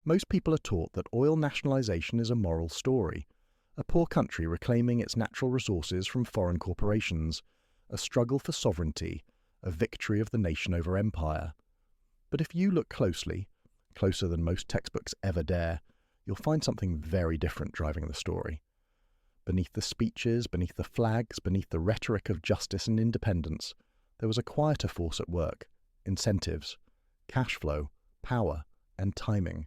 Most people are taught that oil nationalization is a moral story, a poor country reclaiming its natural resources from foreign corporations, a struggle for sovereignty, a victory of the nation over empire. But if you look closely, closer than most textbooks ever dare, you'll find something very different driving the story. Beneath the speeches, beneath the flags, beneath the rhetoric of justice and independence, there was a quieter force at work: incentives, cash flow, power, and timing.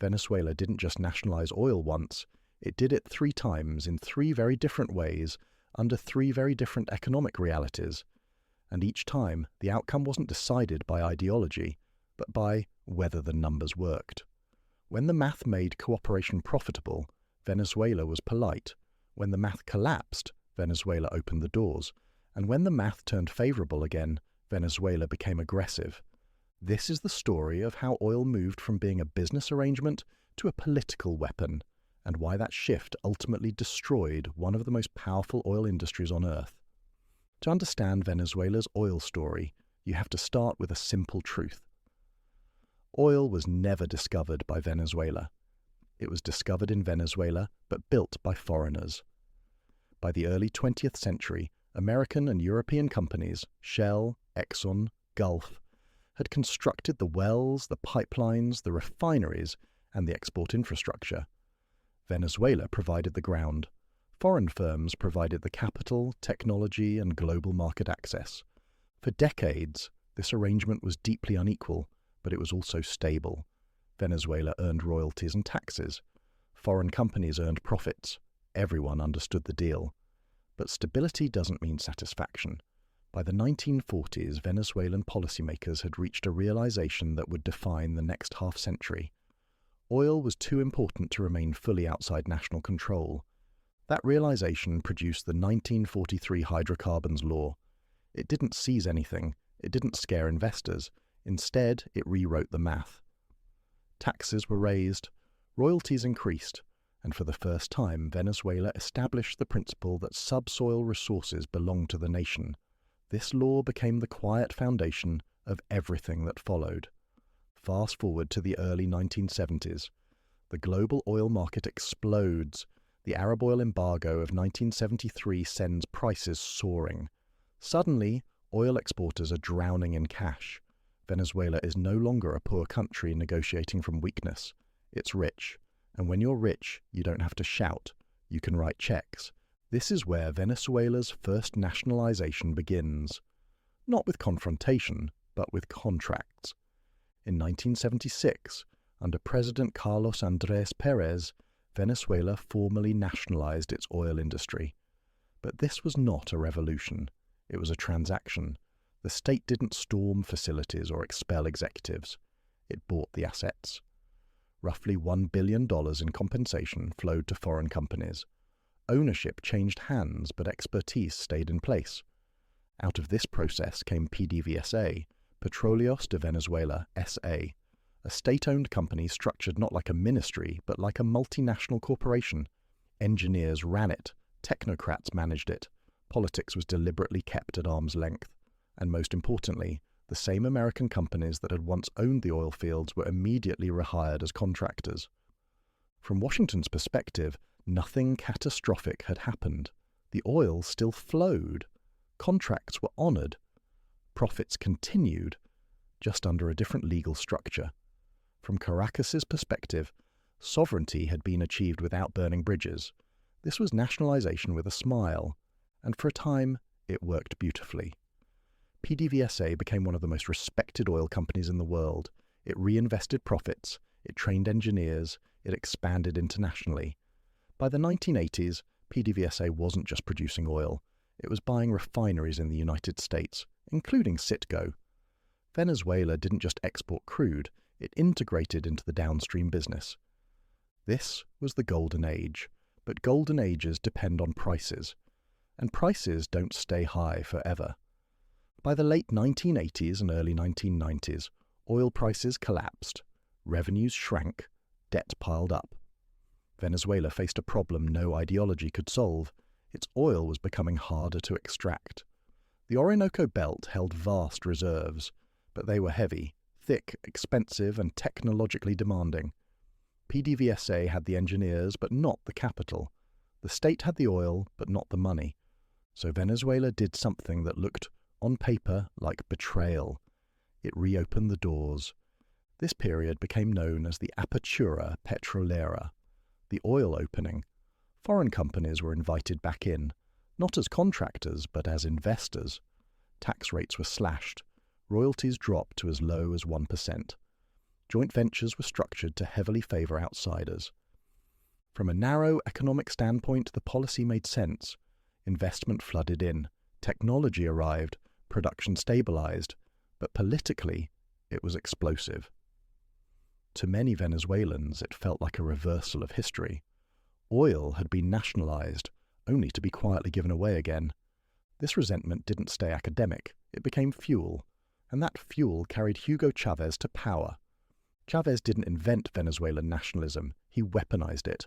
Venezuela didn't just nationalize oil once, it did it 3 times in 3 very different ways, under 3 very different economic realities. And each time, the outcome wasn't decided by ideology, but by whether the numbers worked. When the math made cooperation profitable, Venezuela was polite. When the math collapsed, Venezuela opened the doors. And when the math turned favorable again, Venezuela became aggressive. This is the story of how oil moved from being a business arrangement to a political weapon, and why that shift ultimately destroyed one of the most powerful oil industries on Earth. To understand Venezuela's oil story, you have to start with a simple truth. Oil was never discovered by Venezuela. It was discovered in Venezuela, but built by foreigners. By the early 20th century, American and European companies, Shell, Exxon, Gulf, had constructed the wells, the pipelines, the refineries, and the export infrastructure. Venezuela provided the ground. Foreign firms provided the capital, technology, and global market access. For decades, this arrangement was deeply unequal, but it was also stable. Venezuela earned royalties and taxes. Foreign companies earned profits. Everyone understood the deal. But stability doesn't mean satisfaction. By the 1940s, Venezuelan policymakers had reached a realization that would define the next half-century. Oil was too important to remain fully outside national control. That realization produced the 1943 Hydrocarbons Law. It didn't seize anything. It didn't scare investors. Instead, it rewrote the math. Taxes were raised, royalties increased, and for the first time, Venezuela established the principle that subsoil resources belong to the nation. This law became the quiet foundation of everything that followed. Fast forward to the early 1970s. The global oil market explodes. The Arab oil embargo of 1973 sends prices soaring. Suddenly, oil exporters are drowning in cash. Venezuela is no longer a poor country negotiating from weakness. It's rich. And when you're rich, you don't have to shout. You can write checks. This is where Venezuela's first nationalization begins. Not with confrontation, but with contracts. In 1976, under President Carlos Andrés Pérez, Venezuela formally nationalized its oil industry. But this was not a revolution. It was a transaction. The state didn't storm facilities or expel executives. It bought the assets. Roughly $1 billion in compensation flowed to foreign companies. Ownership changed hands, but expertise stayed in place. Out of this process came PDVSA, Petróleos de Venezuela, S.A., a state-owned company structured not like a ministry, but like a multinational corporation. Engineers ran it, technocrats managed it, politics was deliberately kept at arm's length, and most importantly, the same American companies that had once owned the oil fields were immediately rehired as contractors. From Washington's perspective, nothing catastrophic had happened. The oil still flowed. Contracts were honored. Profits continued, just under a different legal structure. From Caracas's perspective, sovereignty had been achieved without burning bridges. This was nationalization with a smile, and for a time, it worked beautifully. PDVSA became one of the most respected oil companies in the world. It reinvested profits, it trained engineers, it expanded internationally. By the 1980s, PDVSA wasn't just producing oil. It was buying refineries in the United States, including Citgo. Venezuela didn't just export crude, it integrated into the downstream business. This was the golden age, but golden ages depend on prices, and prices don't stay high forever. By the late 1980s and early 1990s, oil prices collapsed, revenues shrank, debt piled up. Venezuela faced a problem no ideology could solve. Its oil was becoming harder to extract. The Orinoco Belt held vast reserves, but they were heavy, thick, expensive, and technologically demanding. PDVSA had the engineers but not the capital. The state had the oil but not the money. So Venezuela did something that looked, on paper, like betrayal. It reopened the doors. This period became known as the Apertura Petrolera, the oil opening. Foreign companies were invited back in, not as contractors but as investors. Tax rates were slashed. Royalties dropped to as low as 1%. Joint ventures were structured to heavily favour outsiders. From a narrow economic standpoint, the policy made sense. Investment flooded in. Technology arrived. Production stabilised. But politically, it was explosive. To many Venezuelans, it felt like a reversal of history. Oil had been nationalised, only to be quietly given away again. This resentment didn't stay academic. It became fuel. And that fuel carried Hugo Chávez to power. Chávez didn't invent Venezuelan nationalism, he weaponized it.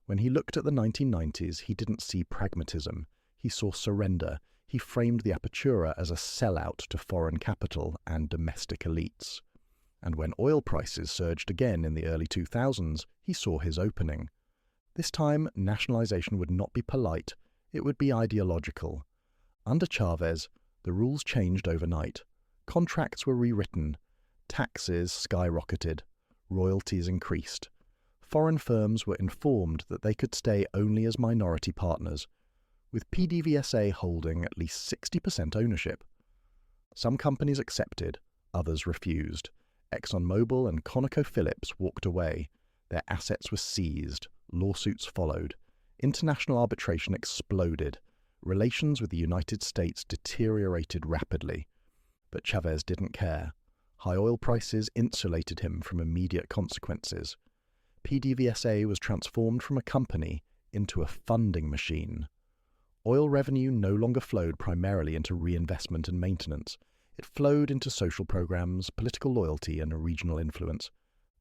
When he looked at the 1990s, he didn't see pragmatism. He saw surrender. He framed the Apertura as a sellout to foreign capital and domestic elites. And when oil prices surged again in the early 2000s, he saw his opening. This time, nationalization would not be polite, it would be ideological. Under Chávez, the rules changed overnight. Contracts were rewritten. Taxes skyrocketed. Royalties increased. Foreign firms were informed that they could stay only as minority partners, with PDVSA holding at least 60% ownership. Some companies accepted, others refused. ExxonMobil and ConocoPhillips walked away. Their assets were seized. Lawsuits followed. International arbitration exploded. Relations with the United States deteriorated rapidly. But Chávez didn't care. High oil prices insulated him from immediate consequences. PDVSA was transformed from a company into a funding machine. Oil revenue no longer flowed primarily into reinvestment and maintenance. It flowed into social programs, political loyalty, and regional influence.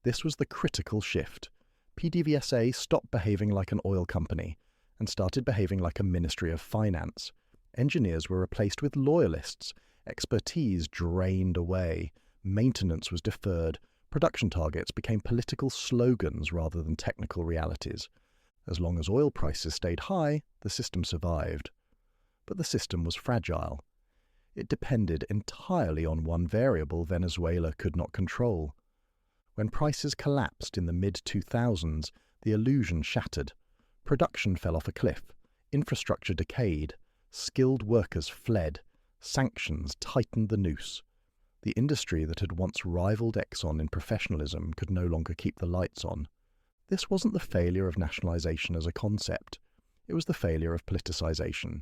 This was the critical shift. PDVSA stopped behaving like an oil company and started behaving like a ministry of finance. Engineers were replaced with loyalists. Expertise drained away. Maintenance was deferred. Production targets became political slogans rather than technical realities. As long as oil prices stayed high, the system survived. But the system was fragile. It depended entirely on one variable Venezuela could not control. When prices collapsed in the mid-2000s, the illusion shattered. Production fell off a cliff. Infrastructure decayed. Skilled workers fled. Sanctions tightened the noose. The industry that had once rivaled Exxon in professionalism could no longer keep the lights on. This wasn't the failure of nationalization as a concept. It was the failure of politicization.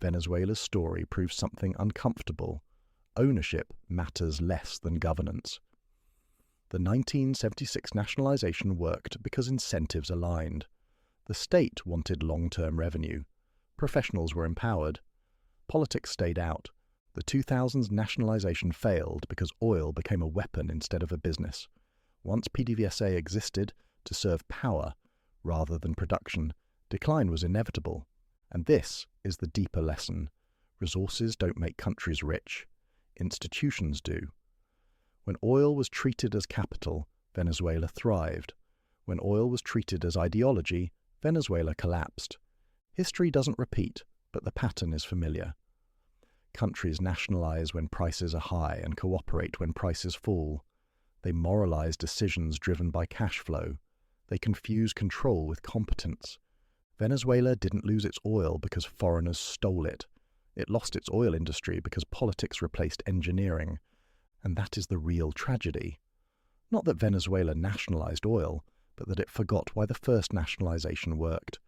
Venezuela's story proves something uncomfortable. Ownership matters less than governance. The 1976 nationalization worked because incentives aligned. The state wanted long-term revenue. Professionals were empowered. Politics stayed out. The 2000s nationalization failed because oil became a weapon instead of a business. Once PDVSA existed to serve power rather than production, decline was inevitable. And this is the deeper lesson. Resources don't make countries rich. Institutions do. When oil was treated as capital, Venezuela thrived. When oil was treated as ideology, Venezuela collapsed. History doesn't repeat, but the pattern is familiar. Countries nationalize when prices are high and cooperate when prices fall. They moralize decisions driven by cash flow. They confuse control with competence. Venezuela didn't lose its oil because foreigners stole it. It lost its oil industry because politics replaced engineering. And that is the real tragedy. Not that Venezuela nationalized oil, but that it forgot why the first nationalization worked.